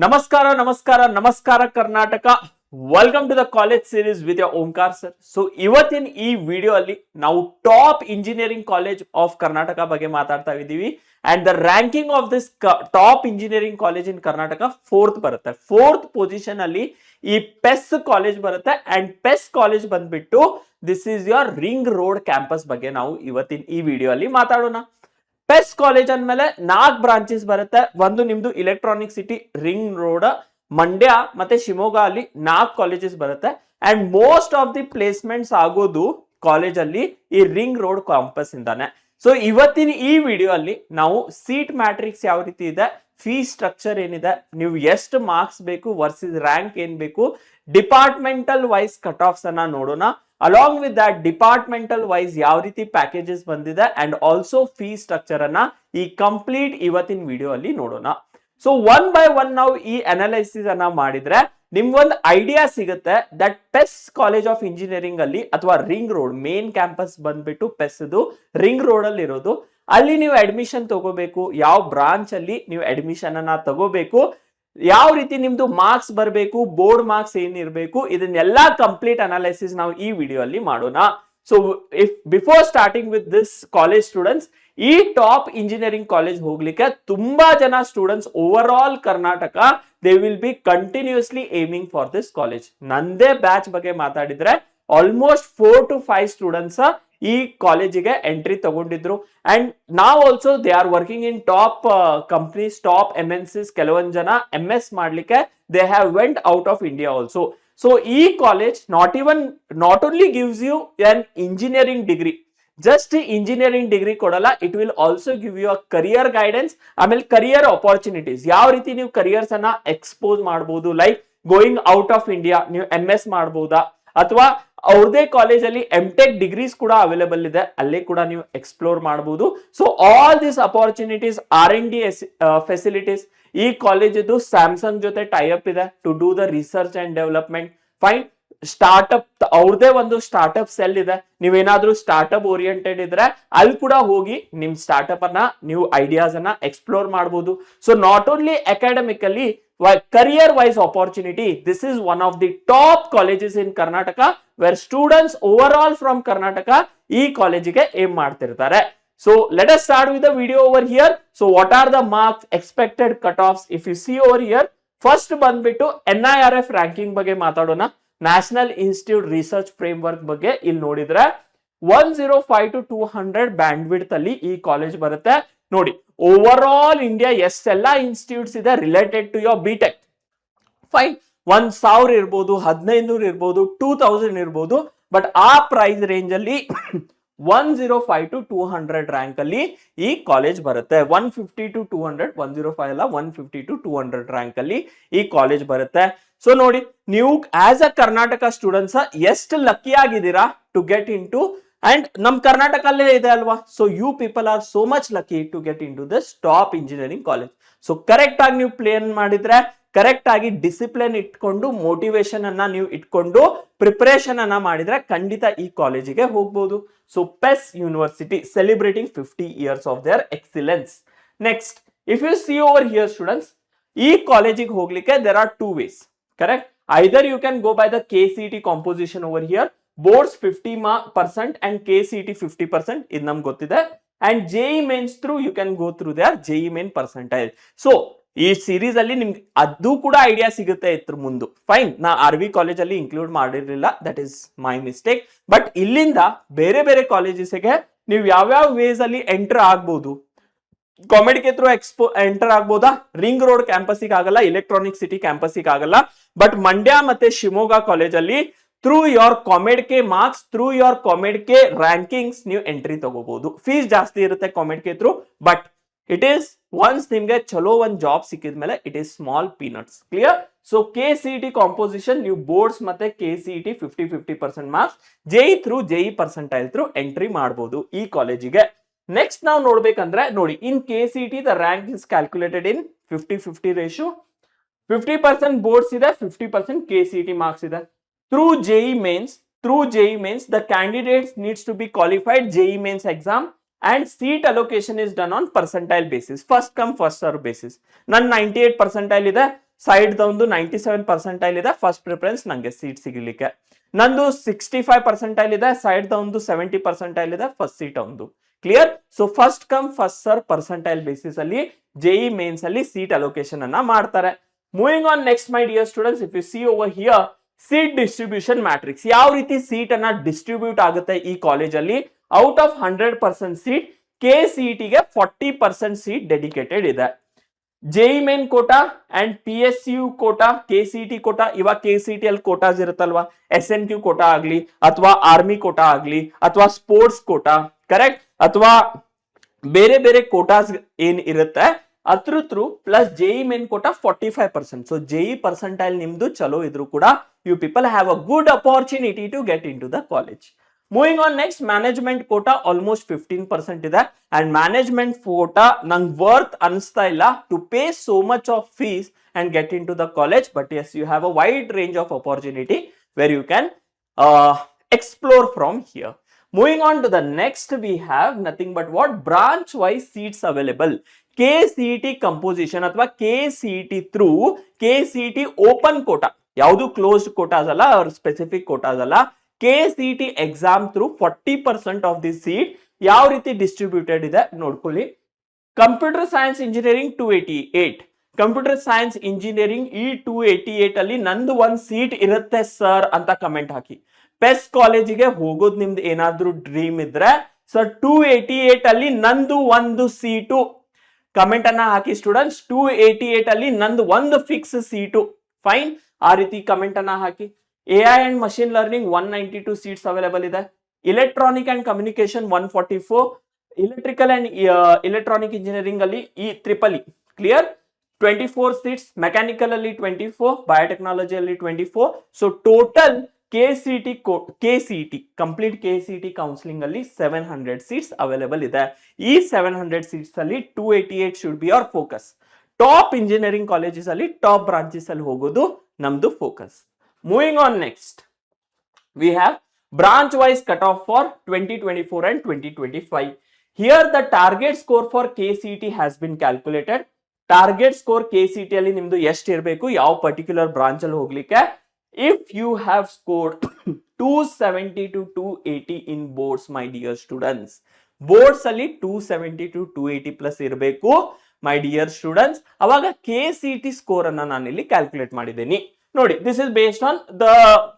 ನಮಸ್ಕಾರ ನಮಸ್ಕಾರ ನಮಸ್ಕಾರ Karnataka. Welcome to the college series with Omkar sir. So ಇವತ್ತಿನ ಈ ವಿಡಿಯೋ ಅಲ್ಲಿ ನಾವು top engineering college of Karnataka ಬಗ್ಗೆ ಮಾತಾಡ್ತಾ ಇದ್ದೀವಿ. And the ranking of this top engineering college in Karnataka fourth ಬರುತ್ತೆ. ಫೋರ್ತ್ ಪೊಸಿಷನ್ ಅಲ್ಲಿ ಈ ಪೆಸ್ ಕಾಲೇಜ್ ಬರುತ್ತೆ. ಅಂಡ್ ಪೆಸ್ ಕಾಲೇಜ್ ಬಂದ್ಬಿಟ್ಟು this is your ring road campus ಬಗ್ಗೆ ನಾವು ಇವತ್ತಿನ ಈ ವಿಡಿಯೋ ಅಲ್ಲಿ ಮಾತಾಡೋಣ. ಪೆಸ್ ಕಾಲೇಜ್ ಅಂದ್ಮೇಲೆ 4 ಬ್ರಾಂಚಸ್ ಬರುತ್ತೆ. ಒಂದು ನಿಮ್ದು electronic city ring road, Mandya ಮತ್ತೆ ಶಿವಮೊಗ್ಗ ಅಲ್ಲಿ 4 ಕಾಲೇಜಸ್ ಬರುತ್ತೆ. And most of the placements ಆಗೋದು ಕಾಲೇಜ್ ಅಲ್ಲಿ ಈ ರಿಂಗ್ ರೋಡ್ ಕ್ಯಾಂಪಸ್ ಇಂದಾನೆ. ಸೊ ಇವತ್ತಿನ ಈ ವಿಡಿಯೋ ಅಲ್ಲಿ ನಾವು ಸೀಟ್ ಮ್ಯಾಟ್ರಿಕ್ಸ್ ಯಾವ ರೀತಿ ಇದೆ, ಫೀಸ್ ಸ್ಟ್ರಕ್ಚರ್ ಏನಿದೆ, ನೀವು ಎಷ್ಟು ಮಾರ್ಕ್ಸ್ ಬೇಕು ವರ್ಸಸ್ ರ್ಯಾಂಕ್ ಏನ್ ಬೇಕು, ಡಿಪಾರ್ಟ್ಮೆಂಟಲ್ ವೈಸ್ ಕಟ್ ಆಫ್ಸ್ ಅನ್ನ ನೋಡೋಣ. Along with that departmental wise ಯಾವ ರೀತಿ ಪ್ಯಾಕೇಜಸ್ ಬಂದಿದೆ ಅಂಡ್ ಆಲ್ಸೋ ಫೀ ಸ್ಟ್ರಕ್ಚರ್ ಅನ್ನ ಈ ಕಂಪ್ಲೀಟ್ ಇವತ್ತಿನ ವಿಡಿಯೋ ಅಲ್ಲಿ ನೋಡೋಣ. ಸೊ ಒನ್ ಬೈ ಒನ್ ನಾವು ಈ ಅನಾಲಿಸಿಸ್ ಅನ್ನ ಮಾಡಿದ್ರೆ ನಿಮ್ಗೊಂದು ಐಡಿಯಾ ಸಿಗುತ್ತೆ ದಟ್ ಪೆಸ್ ಕಾಲೇಜ್ ಆಫ್ ಇಂಜಿನಿಯರಿಂಗ್ ಅಲ್ಲಿ ಅಥವಾ ರಿಂಗ್ ರೋಡ್ ಮೇನ್ ಕ್ಯಾಂಪಸ್ ಬಂದ್ಬಿಟ್ಟು ಪೆಸ್ ರಿಂಗ್ ರೋಡ್ ಅಲ್ಲಿ ಇರೋದು. ಅಲ್ಲಿ ನೀವು ಅಡ್ಮಿಷನ್ ತಗೋಬೇಕು, ಯಾವ ಬ್ರಾಂಚ್ ಅಲ್ಲಿ ನೀವು ಅಡ್ಮಿಷನ್ ಅನ್ನ ತಗೋಬೇಕು, ಯಾವ ರೀತಿ ನಿಮ್ದು ಮಾರ್ಕ್ಸ್ ಬರಬೇಕು, ಬೋರ್ಡ್ ಮಾರ್ಕ್ಸ್ ಏನಿರಬೇಕು, ಇದನ್ನೆಲ್ಲ ಕಂಪ್ಲೀಟ್ ಅನಾಲಿಸಿಸ್ ನಾವು ಈ ವಿಡಿಯೋ ಅಲ್ಲಿ ಮಾಡೋಣ. So if before starting with this college students, ಈ ಟಾಪ್ ಇಂಜಿನಿಯರಿಂಗ್ ಕಾಲೇಜ್ ಹೋಗ್ಲಿಕ್ಕೆ ತುಂಬಾ ಜನ students over all Karnataka they will be continuously aiming for this college. ನಂದೇ ಬ್ಯಾಚ್ ಬಗ್ಗೆ ಮಾತಾಡಿದ್ರೆ ಆಲ್ಮೋಸ್ಟ್ 4 to 5 ಸ್ಟೂಡೆಂಟ್ಸ್ ಈ ಕಾಲೇಜಿಗೆ ಎಂಟ್ರಿ ತಗೊಂಡಿದ್ರು. ಅಂಡ್ ನಾವ್ also they are working in top companies, top MNCs. ಕೆಲವೊಂದು ಜನ MS ಮಾಡ್ಲಿಕ್ಕೆ they have went out of India also. So ಈ college not only gives you an engineering degree, just engineering degree ಕೊಡಲ್ಲ, it will also give you a career guidance. ಆಮೇಲೆ career opportunities, ಯಾವ ರೀತಿ ನೀವು careers ಅನ್ನ expose ಮಾಡಬಹುದು, like going out of India ನೀವು MS ಮಾಡಬಹುದಾ, ಅಥವಾ ಅವ್ರದೇ ಕಾಲೇಜ್ ಅಲ್ಲಿ MTech ಡಿಗ್ರೀಸ್ ಕೂಡ ಅವೈಲೇಬಲ್ ಇದೆ, ಅಲ್ಲೇ ಕೂಡ ನೀವು ಎಕ್ಸ್ಪ್ಲೋರ್ ಮಾಡಬಹುದು. So all this opportunities, R&D facilities, ಈ ಕಾಲೇಜ್ ಇದು ಸ್ಯಾಮ್ಸಂಗ್ ಜೊತೆ ಟೈ ಅಪ್ ಇದೆ to do the research and development. Fine. Startup, ಅವ್ರದೇ ಒಂದು ಸ್ಟಾರ್ಟ್ಅಪ್ ಸೆಲ್ ಇದೆ. ನೀವೇನಾದ್ರೂ ಸ್ಟಾರ್ಟ್ಅಪ್ ಓರಿಯೆಂಟೆಡ್ ಇದ್ರೆ ಅಲ್ಲಿ ಕೂಡ ಹೋಗಿ ನಿಮ್ ಸ್ಟಾರ್ಟ್ಅಪ್ ಅನ್ನ ನೀವು ಐಡಿಯಾಸ್ ಅನ್ನ ಎಕ್ಸ್ಪ್ಲೋರ್ ಮಾಡಬಹುದು. So not only academically, career wise opportunity, this is one of the top colleges in Karnataka where students overall from Karnataka ee college ge aim ಮಾಡ್ತಿರ್ತಾರೆ. So let us start with the video over here. So what are the marks, expected cutoffs? If you see over here, first ಬಂದ್ಬಿಟ್ಟು NIRF ranking ಬಗ್ಗೆ ಮಾತಾಡೋಣ. National institute research frame work ಬಗ್ಗೆ ಇಲ್ಲಿ ನೋಡಿದ್ರೆ 105 to 200 band width ಅಲ್ಲಿ ಈ college ಬರುತ್ತೆ. ನೋಡಿ, ಓವರ್ ಆಲ್ ಇಂಡಿಯಾ ಎಷ್ಟೆಲ್ಲ ಇನ್ಸ್ಟಿಟ್ಯೂಟ್ಸ್ ಇದೆ related to your BTech, fine. 1000 ಇರ್ಬೋದು, 1500 ಇರ್ಬೋದು, 2000 ಇರ್ಬೋದು, ಬಟ್ ಆ ಪ್ರೈಸ್ ರೇಂಜ್ ಅಲ್ಲಿ 105 to 200 ರ್ಯಾಂಕ್ ಅಲ್ಲಿ ಈ ಕಾಲೇಜ್ ಬರುತ್ತೆ. 150 to 200, 105 ಅಲ್ಲ, 150 to 200 ರ್ಯಾಂಕ್ ಅಲ್ಲಿ ಈ ಕಾಲೇಜ್ ಬರುತ್ತೆ. ಸೊ ನೋಡಿ, ನೀವು ಆಸ್ ಅ ಕರ್ನಾಟಕ ಸ್ಟೂಡೆಂಟ್ಸ್ ಎಷ್ಟು ಲಕ್ಕಿ ಆಗಿದ್ದೀರಾ to get in to, and ನಮ್ ಕರ್ನಾಟಕ ಅಲ್ಲೇ ಇದೆ ಅಲ್ವಾ. So you people are so much lucky to get in to this top engineering college. So correct ಆಗಿ ನೀವು ಪ್ಲಾನ್ ಮಾಡಿದ್ರೆ, ಕರೆಕ್ಟ್ ಆಗಿ ಡಿಸಿಪ್ಲಿನ್ ಇಟ್ಕೊಂಡು, ಮೋಟಿವೇಶನ್ ಅನ್ನ ನೀವು ಇಟ್ಕೊಂಡು ಪ್ರಿಪರೇಷನ್ ಅನ್ನ ಮಾಡಿದ್ರೆ ಖಂಡಿತ ಈ ಕಾಲೇಜಿಗೆ ಹೋಗ್ಬೋದು. So PES university celebrating 50 years of their excellence. Next, if you see over here students, ಈ ಕಾಲೇಜಿಗೆ ಹೋಗ್ಲಿಕ್ಕೆ there are 2 ways, correct? Either you can go by the KCET composition over here, boards 50% and KCET 50%, ಇದು ನಮ್ಗೆ ಗೊತ್ತಿದೆ. and JEE mains through you can go through their JEE main percentile. So ಈ series ಅಲ್ಲಿ ನಿಮ್ಗೆ ಅದು ಕೂಡ idea ಸಿಗುತ್ತೆ ಇದ್ರ ಮುಂದೆ. ಫೈನ್, ನಾ RV ಕಾಲೇಜ್ ಅಲ್ಲಿ ಇನ್ಕ್ಲೂಡ್ ಮಾಡಿರ್ಲಿಲ್ಲ, that is my mistake. But ಇಲ್ಲಿಂದ ಬೇರೆ ಬೇರೆ ಕಾಲೇಜಸ್ಗೆ ನೀವು ಯಾವ್ಯಾವ ವೇಸ್ ಅಲ್ಲಿ ಎಂಟರ್ ಆಗ್ಬಹುದು. ಕಾಮೆಡ್ಗೆ ಥ್ರೂ ಎಂಟರ್ ಆಗ್ಬೋದಾ? ರಿಂಗ್ ರೋಡ್ ಕ್ಯಾಂಪಸ್ಗೆ ಆಗಲ್ಲ, ಎಲೆಕ್ಟ್ರಾನಿಕ್ ಸಿಟಿ ಕ್ಯಾಪಸ್ಗೆ ಆಗಲ್ಲ, ಬಟ್ ಮಂಡ್ಯ ಮತ್ತೆ ಶಿವಮೊಗ್ಗ ಕಾಲೇಜ್ ಅಲ್ಲಿ through your COMEDK marks, through your COMEDK rankings ನೀವು ಎಂಟ್ರಿ ತಗೋಬಹುದು. ಫೀಸ್ ಜಾಸ್ತಿ ಇರುತ್ತೆ COMEDK through, but it is once ನಿಮ್ಗೆ ಚಲೋ ಒಂದ್ ಜಾಬ್ ಸಿಕ್ಕಿದ್ಮೇಲೆ it is small peanuts. Clear? So KCET composition ನೀವು ಬೋರ್ಡ್ಸ್ ಮತ್ತೆ KCET 50% marks, JEE through JEE percentile through entry ಮಾಡಬಹುದು ಈ ಕಾಲೇಜಿಗೆ. ನೆಕ್ಸ್ಟ್ ನಾವು ನೋಡ್ಬೇಕಂದ್ರೆ ನೋಡಿ, ಇನ್ KCET the rank is calculated in 50-50 ratio. 50% boards ಇದೆ, 50% KCET ಮಾರ್ಕ್ಸ್ ಇದೆ. Through JEE mains the candidates needs to be qualified JEE mains exam and seat allocation is done on percentile basis, first come first serve basis. ನನ್ನ 98 percentile ಇದೆ, side ಒಂದು 97% ಇದೆ, first preference ನಂಗೆ seat ಸಿಗಲಿಕ್ಕೆ. ನಂದು 65% ಇದೆ, side ಒಂದು 70% ಇದೆ, ಫಸ್ಟ್ ಸೀಟ್ ಒಂದು. Clear? So first come first sir percentile basis ಅಲ್ಲಿ ಜೆಇ ಮೇನ್ಸ್ ಅಲ್ಲಿ ಸೀಟ್ ಅಲೋಕೇಶನ್ ಅನ್ನ ಮಾಡ್ತಾರೆ. Moving on next my dear students, if you see over here seat distribution matrix, ಯಾವ ರೀತಿ ಸೀಟ್ ಅನ್ನ ಡಿಸ್ಟ್ರಿಬ್ಯೂಟ್ ಆಗುತ್ತೆ ಈ ಕಾಲೇಜಲ್ಲಿ. ಔಟ್ ಆಫ್ 100% ಸೀಟ್ KCET ಗೆ 40% ಸೀಟ್ ಡೆಡಿಕೇಟೆಡ್ ಇದೆ. JEE main quota and PSU quota, KCET quota, ಇವಾಗ KCET ಅಲ್ಲಿ ಕೋಟಾಸ್ ಇರುತ್ತಲ್ವಾ, SNQ ಕೋಟಾ ಆಗ್ಲಿ ಅಥವಾ ಆರ್ಮಿ ಕೋಟಾ ಆಗ್ಲಿ ಅಥವಾ ಸ್ಪೋರ್ಟ್ಸ್ ಕೋಟಾ, ಕರೆಕ್ಟ್, ಅಥವಾ ಬೇರೆ ಬೇರೆ ಕೋಟಾಸ್ ಏನ್ ಇರುತ್ತೆ ಅದ್ರ through plus JEE main quota 45%. So JEE percentile ನಿಮ್ದು ಚಲೋ ಇದ್ರು ಕೂಡ you people have a good opportunity to get in to the college. Moving on next, management quota almost 15% ಇದೆ. ಅಂಡ್ ಮ್ಯಾನೇಜ್ಮೆಂಟ್ ಕೋಟಾ ನಂಗೆ ವರ್ತ್ ಅನಿಸ್ತಾ ಇಲ್ಲ to pay so much of fees and get in to the college. But yes, you have a wide range of opportunity where you can explore from here. Moving on to the next, we have nothing but what branch wise seats available. KCET composition ಅಥವಾ KCET through KCET open quota, ಯಾವುದು closed ಕೋಟಾಸ್ ಅಲ್ಲ or specific ಕೋಟಾಸ್ ಅಲ್ಲ. KCET exam through 40% of the seat ಯಾವ ರೀತಿ distributed ಇದೆ ನೋಡ್ಕೊಳ್ಳಿ. Computer science engineering 288, computer science engineering ಈ 288 ಅಲ್ಲಿ ನಂದು ಒಂದು ಸೀಟ್ ಇರುತ್ತೆ ಸರ್ ಅಂತ ಕಮೆಂಟ್ ಹಾಕಿ. ಪೆಸ್ ಕಾಲೇಜಿಗೆ ಹೋಗೋದು ನಿಮ್ದು ಏನಾದ್ರೂ ಡ್ರೀಮ್ ಇದ್ರೆ ಸರ್ 288 ಅಲ್ಲಿ ನಂದು ಒಂದು ಸೀಟು ಕಮೆಂಟ್ ಅನ್ನ ಹಾಕಿ ಸ್ಟೂಡೆಂಟ್ಸ್. 288 ಅಲ್ಲಿ ನಂದು ಒಂದು ಫಿಕ್ಸ್ ಸೀಟು, ಫೈನ್, ಆ ರೀತಿ ಕಮೆಂಟ್ ಅನ್ನ ಹಾಕಿ. AI and machine learning 192 seats available ಇದೆ. Electronic and communication 144, electrical and electronic engineering ಅಲ್ಲಿ ಈ triple E clear 24 seats, mechanical ಅಲ್ಲಿ 24, ಬಯೋಟೆಕ್ನಾಲಜಿ ಅಲ್ಲಿ 24. So total KCET complete KCET counselling ಅಲ್ಲಿ 700 ಸೀಟ್ಸ್ ಅವೈಲೇಬಲ್ ಇದೆ. ಈ 700 ಸೀಟ್ಸ್ ಅಲ್ಲಿ 288 should be our focus. Top engineering colleges ಅಲ್ಲಿ ಟಾಪ್ ಬ್ರಾಂಚಸ್ ಅಲ್ಲಿ ಹೋಗೋದು ನಮ್ದು focus. Moving on next, we have branch wise cutoff for 2024 and 2025. Here the target score for KCET has been calculated. Target score KCET ಅಲ್ಲಿ ನಿಮ್ದು ಎಷ್ಟು ಇರಬೇಕು ಯಾವ particular branch ಅಲ್ಲಿ ಹೋಗ್ಲಿಕ್ಕೆ. If you have scored 270 to 280 in boards, my dear students, boards ಅಲ್ಲಿ 270 to 280 plus ಇರಬೇಕು my dear students. ಅವಾಗ KCET ಸ್ಕೋರ್ ಅನ್ನ ನಾನು ಇಲ್ಲಿ ಕ್ಯಾಲ್ಕುಲೇಟ್ ಮಾಡಿದ್ದೀನಿ ನೋಡಿ. This is based on the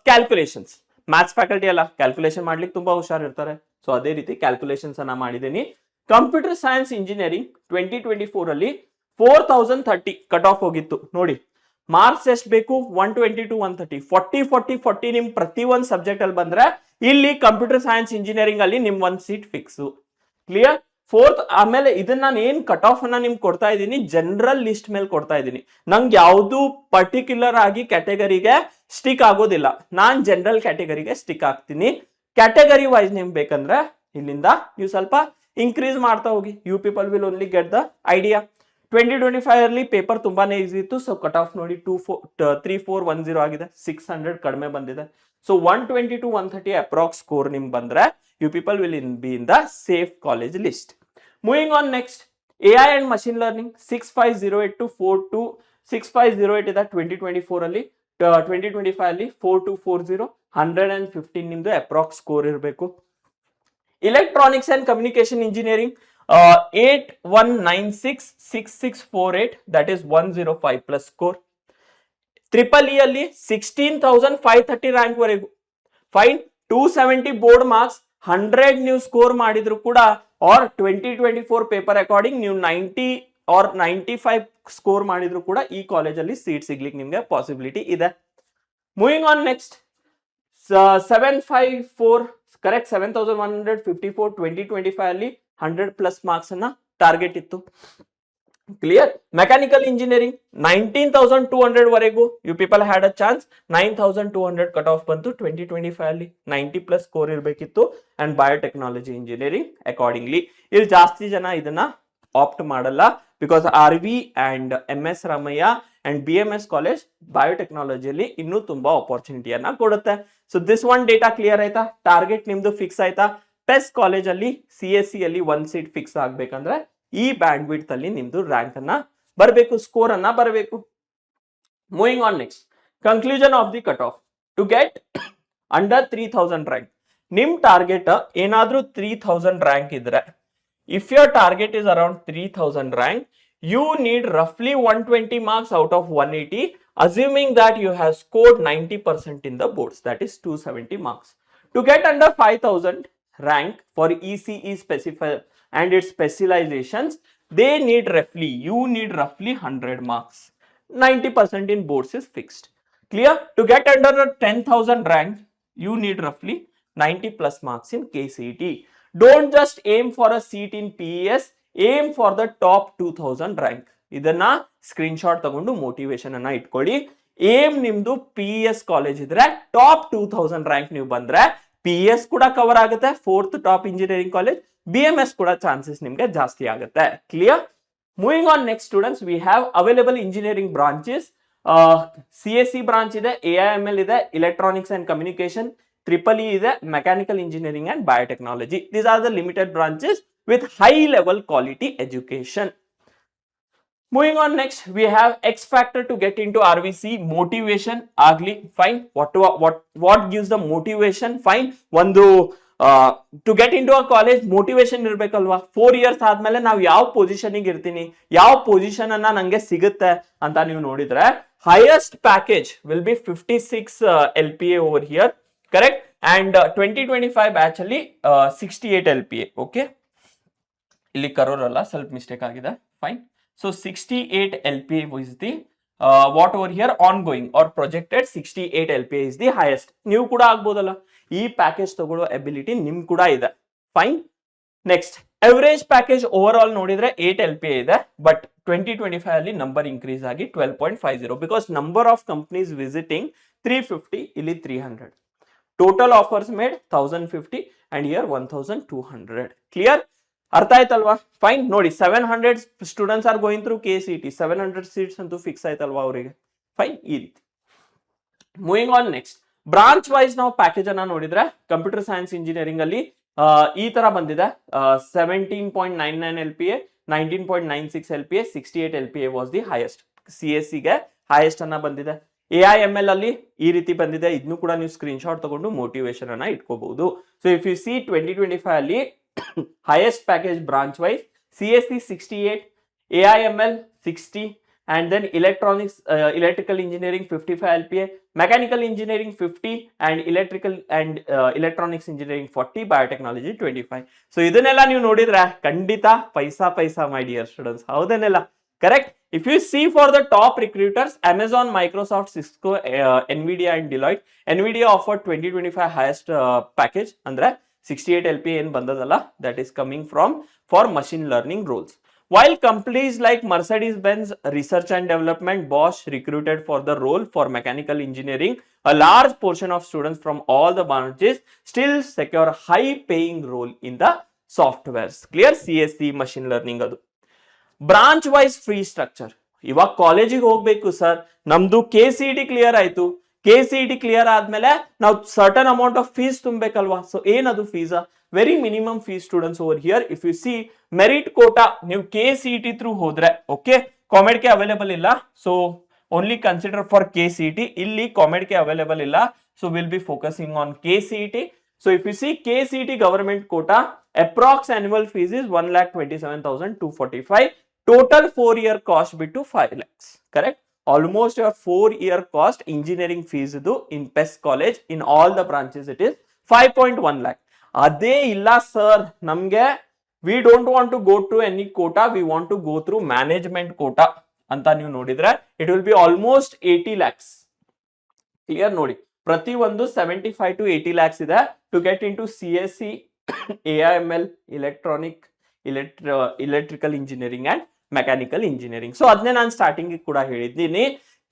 calculations. Maths faculty ಅಲ್ಲ, ಕ್ಯಾಲ್ಕುಲೇಷನ್ ಮಾಡ್ಲಿಕ್ಕೆ ತುಂಬಾ ಹುಷಾರಿರ್ತಾರೆ. ಸೊ ಅದೇ ರೀತಿ ಕ್ಯಾಲ್ಕುಲೇಷನ್ಸ್ ಅನ್ನ ಮಾಡಿದ್ದೀನಿ. ಕಂಪ್ಯೂಟರ್ ಸೈನ್ಸ್ ಇಂಜಿನಿಯರಿಂಗ್ 2024 ಅಲ್ಲಿ 4030 ಕಟ್ ಆಫ್ ಹೋಗಿತ್ತು ನೋಡಿ. ಮಾರ್ಕ್ಸ್ ಎಷ್ಟು ಬೇಕು 120 to 130, 40 ನಿಮ್ ಪ್ರತಿ ಒಂದು ಸಬ್ಜೆಕ್ಟ್ ಅಲ್ಲಿ ಬಂದ್ರೆ ಇಲ್ಲಿ ಕಂಪ್ಯೂಟರ್ ಸೈನ್ಸ್ ಇಂಜಿನಿಯರಿಂಗ್ ಅಲ್ಲಿ ನಿಮ್ ಒಂದು ಸೀಟ್ ಫಿಕ್ಸ್. ಕ್ಲಿಯರ್? ಫೋರ್ತ್, ಆಮೇಲೆ ಇದನ್ನ ನಾನು ಏನ್ ಕಟ್ ಆಫ್ ಅನ್ನ ನಿಮ್ಗೆ ಕೊಡ್ತಾ ಇದ್ದೀನಿ ಜನರಲ್ ಲಿಸ್ಟ್ ಮೇಲೆ ಕೊಡ್ತಾ ಇದ್ದೀನಿ. ನಂಗೆ ಯಾವುದು ಪರ್ಟಿಕ್ಯುಲರ್ ಆಗಿ ಕ್ಯಾಟಗರಿಗೆ ಸ್ಟಿಕ್ ಆಗೋದಿಲ್ಲ, ನಾನ್ ಜನರಲ್ ಕ್ಯಾಟಗರಿಗೆ ಸ್ಟಿಕ್ ಆಗ್ತೀನಿ. ಕ್ಯಾಟಗರಿ ವೈಸ್ ನಿಮ್ಗೆ ಬೇಕಂದ್ರೆ ಇಲ್ಲಿಂದ ನೀವು ಸ್ವಲ್ಪ ಇನ್ಕ್ರೀಸ್ ಮಾಡ್ತಾ ಹೋಗಿ. You people will only get the idea. 2025 ಅಲ್ಲಿ ಪೇಪರ್ ತುಂಬಾನೇ ಈಸಿ ಇತ್ತು. ಸೊ ಕಟ್ ಆಫ್ ನೋಡಿ 3410 ಆಗಿದೆ, 600 ಕಡಿಮೆ ಬಂದಿದೆ. ಸೊ 120 to 130 ಅಪ್ರಾಕ್ಸ್ ಸ್ಕೋರ್ ನಿಮ್ಗೆ ಬಂದ್ರೆ you people will be in the safe college list. Moving on next, AI and machine learning 6508 to 6508 ಇದೆ 2024 ಅಲ್ಲಿ. 2025 ಅಲ್ಲಿ 4240, 115 ನಿಮ್ದು ಅಪ್ರಾಕ್ಸ್ ಸ್ಕೋರ್ ಇರಬೇಕು. Electronics and communication engineering 81966648, that is 105 plus score. Triple E ಅಲ್ಲಿ 16,530 rank ವರೆಗೂ, fine. 270 board marks, 100 ನೀವು score ಮಾಡಿದ್ರು ಕೂಡ ಆರ್ 2024 ಪೇಪರ್ ಅಕಾರ್ಡಿಂಗ್ ನೀವು 90 ಆರ್ 95 ಸ್ಕೋರ್ ಮಾಡಿದ್ರು ಕೂಡ ಈ ಕಾಲೇಜಲ್ಲಿ ಸೀಟ್ ಸಿಗ್ಲಿಕ್ಕೆ ನಿಮ್ಗೆ ಪಾಸಿಬಿಲಿಟಿ ಇದೆ. ಮೂವಿಂಗ್ ಆನ್ ನೆಕ್ಸ್ಟ್, 754 ಕರೆಕ್ಟ್ 7154 2025 ಅಲ್ಲಿ 100 ಪ್ಲಸ್ ಮಾರ್ಕ್ಸ್ ಅನ್ನ ಟಾರ್ಗೆಟ್ ಇತ್ತು. ಕ್ಲಿಯರ್? ಮೆಕ್ಯಾನಿಕಲ್ ಇಂಜಿನಿಯರಿಂಗ್ 19,200 ವರೆಗೂ you people had a chance. 9,200 cut off ಬಂತು 2025 ಅಲ್ಲಿ. 90 ಪ್ಲಸ್ ಸ್ಕೋರ್ ಇರಬೇಕಿತ್ತು. ಅಂಡ್ ಬಯೋಟೆಕ್ನಾಲಜಿ ಇಂಜಿನಿಯರಿಂಗ್ ಅಕಾರ್ಡಿಂಗ್ಲಿ ಇಲ್ಲಿ ಜಾಸ್ತಿ ಜನ ಇದನ್ನ ಆಪ್ಟ್ ಮಾಡಲ್ಲ, because RV and MS Ramaiah and BMS college ಬಯೋಟೆಕ್ನಾಲಜಿಯಲ್ಲಿ ಇನ್ನೂ ತುಂಬಾ ಆಪರ್ಚುನಿಟಿಯನ್ನ ಕೊಡುತ್ತೆ. So this one data clear ಆಯ್ತಾ? ಟಾರ್ಗೆಟ್ ನಿಮ್ದು ಫಿಕ್ಸ್ ಆಯ್ತಾ? ಪೆಸ್ ಕಾಲೇಜ್ ಅಲ್ಲಿ CSE ಅಲ್ಲಿ ಒಂದು ಸೀಟ್ ಫಿಕ್ಸ್ ಆಗ್ಬೇಕಂದ್ರೆ ಈ ಬ್ಯಾಂಡ್ ವಿಡ್ತ್ ಅಲ್ಲಿ ನಿಮ್ದು ರ್ಯಾಂಕ್ ಅನ್ನ ಬರಬೇಕು, ಸ್ಕೋರ್ ಅನ್ನ ಬರಬೇಕು. Moving on next, conclusion of the cutoff. To get under 3000 rank, ನಿಮ್ ಟಾರ್ಗೆಟ್ ಏನಾದ್ರೂ 3000 rank ಇದ್ರೆ, if your target is around 3000 rank, you need roughly 120 marks out of 180, assuming that you have scored 90% in the boards, that is 270 marks. To get under 5000 rank for ECE specify and its specializations, they need roughly, you need roughly 100 marks. 90% in boards is fixed. Clear? To get under the 10,000 rank, you need roughly 90 plus marks in KCET. Don't just aim for a seat in PES, aim for the top 2000 rank. ಇದನ್ನ screen shot ತಗೊಂಡು motivation ಅನ್ನ ಇಟ್ಕೊಳ್ಳಿ. Aim ನಿಮ್ದು PES college ಇದ್ರೆ top 2000 rank ನೀವು ಬಂದ್ರೆ PES ಕೂಡ cover ಆಗುತ್ತೆ, fourth top engineering college, BMS ಕೂಡ ಚಾನ್ಸಸ್ ನಿಮ್ಗೆ ಜಾಸ್ತಿ ಆಗುತ್ತೆ. Clear? Moving on next students, we have available engineering branches. CSE branch ಇದೆ, AIML ಇದೆ, electronics and communication, EEE ಇದೆ, mechanical engineering and biotechnology. These are the limited branches with high level quality education. Moving on next, we have X factor to get into RVC. Motivation agli, fine. What gives the motivation? Fine. ಒಂದು to get into a college motivation ಇರ್ಬೇಕಲ್ವಾ. 4 years ಆದ್ಮೇಲೆ ನಾವು ಯಾವ ಪೊಸಿಷನ್ಗೆ ಇರ್ತೀನಿ, ಯಾವ position ಅನ್ನ ನಂಗೆ ಸಿಗುತ್ತೆ ಅಂತ ನೀವು ನೋಡಿದ್ರೆ, highest package will be 56 LPA over here, correct. And 2025 batch ಅಲ್ಲಿ 68 LPA. ಓಕೆ, ಇಲ್ಲಿ ಕರೋರಲ್ಲ, ಸ್ವಲ್ಪ ಮಿಸ್ಟೇಕ್ ಆಗಿದೆ. Fine. So 68 LPA is the what over here ongoing or projected 68 LPA is the highest. ನೀವು ಕೂಡ ಆಗ್ಬೋದಲ್ಲ, ಈ ಪ್ಯಾಕೇಜ್ ತಗೊಳ್ಳೋ ಎಬಿಲಿಟಿ ನಿಮ್ ಕೂಡ ಇದೆ. Fine. Next, average package over all ನೋಡಿದ್ರೆ 8 LPA ಇದೆ, ಬಟ್ 2025 ಅಲ್ಲಿ ನಂಬರ್ ಇನ್ಕ್ರೀಸ್ ಆಗಿ 12.50, because number of companies visiting 350, ಇಲ್ಲಿ 300. Total offers made 1050 and here 1200. Clear? ಅರ್ಥ ಆಯ್ತಲ್ವಾ? ಫೈನ್. ನೋಡಿ, 700 students are going through KCET, 700 seats ಅಂತೂ ಫಿಕ್ಸ್ ಆಯ್ತಲ್ವಾ ಅವರಿಗೆ. ಫೈನ್, ಈ ರೀತಿ. Moving on next, branch wise ನಾವು ಪ್ಯಾಕೇಜ್ ಅನ್ನ ನೋಡಿದ್ರೆ, ಕಂಪ್ಯೂಟರ್ ಸೈನ್ಸ್ ಇಂಜಿನಿಯರಿಂಗ್ ಅಲ್ಲಿ ಈ ತರ ಬಂದಿದೆ. 17.99 LPA, 19.96 LPA, 68 LPA was the highest. CSE ಗೆ ಹೈಯೆಸ್ಟ್ ಅನ್ನ ಬಂದಿದೆ. AIML ಅಲ್ಲಿ ಈ ರೀತಿ ಬಂದಿದೆ. ಇದನ್ನು ಕೂಡ ನೀವು ಸ್ಕ್ರೀನ್ ಶಾಟ್ ತಗೊಂಡು ಮೋಟಿವೇಶನ್ ಅನ್ನ ಇಟ್ಕೋಬಹುದು. ಸೊ ಇಫ್ ಯು ಸಿ 2025 ಅಲ್ಲಿ highest package branch wise, CSE 68, AIML 60, and then electronics, electrical engineering 55 LPA, mechanical engineering 50, and electrical and electronics engineering 40, biotechnology 25. So ಇದನ್ನೆಲ್ಲ ನೀವು ನೋಡಿದ್ರೆ ಖಂಡಿತ ಪೈಸಾ my dear students, ಹೌದನ್ನೆಲ್ಲ correct. If you see for the top recruiters, Amazon, Microsoft, Cisco, Nvidia and Deloitte, Nvidia offered 2025 highest package ಅಂದ್ರೆ 68 LPA ಏನ್ ಬಂದದಲ್ಲ, that is coming from for machine learning roles. While companies like Mercedes-Benz Research and Development, Bosch recruited for the role for mechanical engineering, a large portion of students from all the branches still secure high paying role in the softwares. Clear? CSE machine learning adu. Branch wise free structure. ಇವಾಗ ಕಾಲೇಜಿಗೆ ಹೋಗ್ಬೇಕು sir, ನಮ್ದು KCET clear ಆಯ್ತು, KCET clear ಆದ್ಮೇಲೆ ನಾವು certain amount of fees ತುಂಬಬೇಕಲ್ವಾ. So ಏನದು ಫೀಸಾ? Very minimum fees students over here. If you see merit quota, ನೀವು KCET ಥ್ರೂ ಹೋದ್ರೆ, ಓಕೆ, ಕಾಮೆಡ್ಗೆ ಅವೈಲೇಬಲ್ ಇಲ್ಲ, so only consider for KCET. ಇಲ್ಲಿ ಕಾಮೆಡ್ಗೆ ಅವೈಲೇಬಲ್ ಇಲ್ಲ, so will be focusing on KCET. So if you see KCET government quota, approx annual fees is 1,27,245. Total 4-year cost ಬಿಟ್ಟು 5 lakhs. Correct? Almost your 4-year cost engineering fees ಇದು in PES college in all the branches it is 5.1 lakh. ಅದೇ ಇಲ್ಲ sir, ನಮ್ಗೆ we don't want to go to any quota, we want to go through management quota ಅಂತ ನೀವು ನೋಡಿದ್ರೆ it will be almost 80 lakhs. Clear? ನೋಡಿ, ಪ್ರತಿ ಒಂದು 75 to 80 lakhs ಇದೆ to get into CSE, AIML, electrical engineering and mechanical engineering. So ಅದನ್ನೇ ನಾನು starting ಕೂಡ ಹೇಳಿದ್ದೀನಿ,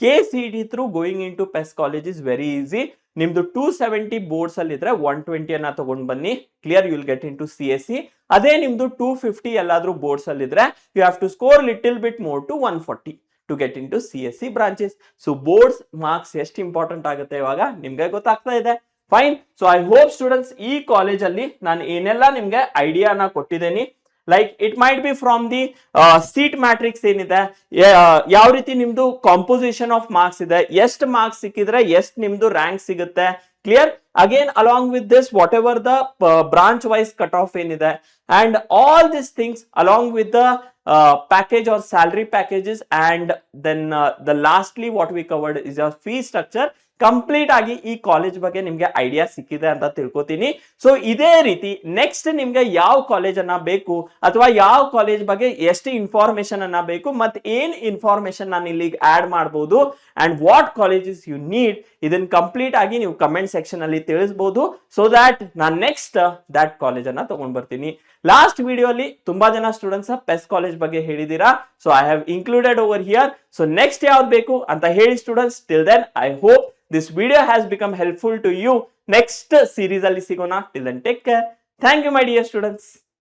KCET through going in to PES college is very easy. ನಿಮ್ದು 270 ಬೋರ್ಡ್ಸ್ ಅಲ್ಲಿ ಇದ್ರೆ 120 ಅನ್ನ ತಗೊಂಡ್ ಬನ್ನಿ. Clear? You will get in to CSE. ಅದೇ ನಿಮ್ದು 250 ಎಲ್ಲಾದ್ರೂ ಬೋರ್ಡ್ಸ್ ಅಲ್ಲಿ ಇದ್ರೆ you have to score little bit more to 140 to get in to CSE branches. So boards marks ಎಷ್ಟು ಇಂಪಾರ್ಟೆಂಟ್ ಆಗುತ್ತೆ ಇವಾಗ ನಿಮ್ಗೆ ಗೊತ್ತಾಗ್ತಾ ಇದೆ. Fine. So I hope students ಈ ಕಾಲೇಜ್ ಅಲ್ಲಿ ನಾನು ಏನೆಲ್ಲ ನಿಮ್ಗೆ ಐಡಿಯಾನ ಕೊಟ್ಟಿದ್ದೀನಿ, like it might be from the seat matrix ಏನಿದೆ, ಯಾವ ರೀತಿ ನಿಮ್ದು ಕಾಂಪೋಸಿಷನ್ ಆಫ್ ಮಾರ್ಕ್ಸ್ ಇದೆ, ಎಷ್ಟು ಮಾರ್ಕ್ಸ್ ಸಿಕ್ಕಿದ್ರೆ ಎಷ್ಟು ನಿಮ್ದು ರ್ಯಾಂಕ್ ಸಿಗುತ್ತೆ. Clear. Again along with this whatever the branch wise cut off ಏನಿದೆ, and all this things along with the package or salary packages, and then the lastly what we covered is your fee structure. Complete ಆಗಿ ಈ college ಬಗ್ಗೆ ನಿಮ್ಗೆ idea ಸಿಕ್ಕಿದೆ ಅಂತ ತಿಳ್ಕೊತೀನಿ. So ಇದೇ ರೀತಿ next ನಿಮ್ಗೆ ಯಾವ ಕಾಲೇಜ್ ಅನ್ನ ಬೇಕು ಅಥವಾ ಯಾವ ಕಾಲೇಜ್ ಬಗ್ಗೆ ಎಷ್ಟು ಇನ್ಫಾರ್ಮೇಶನ್ ಅನ್ನ ಬೇಕು ಮತ್ತೆ ಏನ್ ಇನ್ಫಾರ್ಮೇಶನ್ ನಾನು ಇಲ್ಲಿ ಆಡ್ ಮಾಡಬಹುದು and what colleges you need, ಇದನ್ನ ಕಂಪ್ಲೀಟ್ ಆಗಿ ನೀವು ಕಮೆಂಟ್ ಸೆಕ್ಷನ್ ಅಲ್ಲಿ ತಿಳಿಸಬಹುದು. ಸೊ ದಟ್ ನಾನು ನೆಕ್ಸ್ಟ್ ದಟ್ ಕಾಲೇಜ್ ಅನ್ನ ತಗೊಂಡ್ ಬರ್ತೀನಿ. ಲಾಸ್ಟ್ ವಿಡಿಯೋ ಅಲ್ಲಿ ತುಂಬಾ ಜನ ಸ್ಟೂಡೆಂಟ್ಸ್ ಪೆಸ್ ಕಾಲೇಜ್ ಬಗ್ಗೆ ಹೇಳಿದೀರಾ. So I have included over here. So next ಯಾವ್ದು ಬೇಕು ಅಂತ ಹೇಳಿ students. Till then I hope this video has become helpful to you. Next series alli sigona. Till then take care. Thank you my dear students.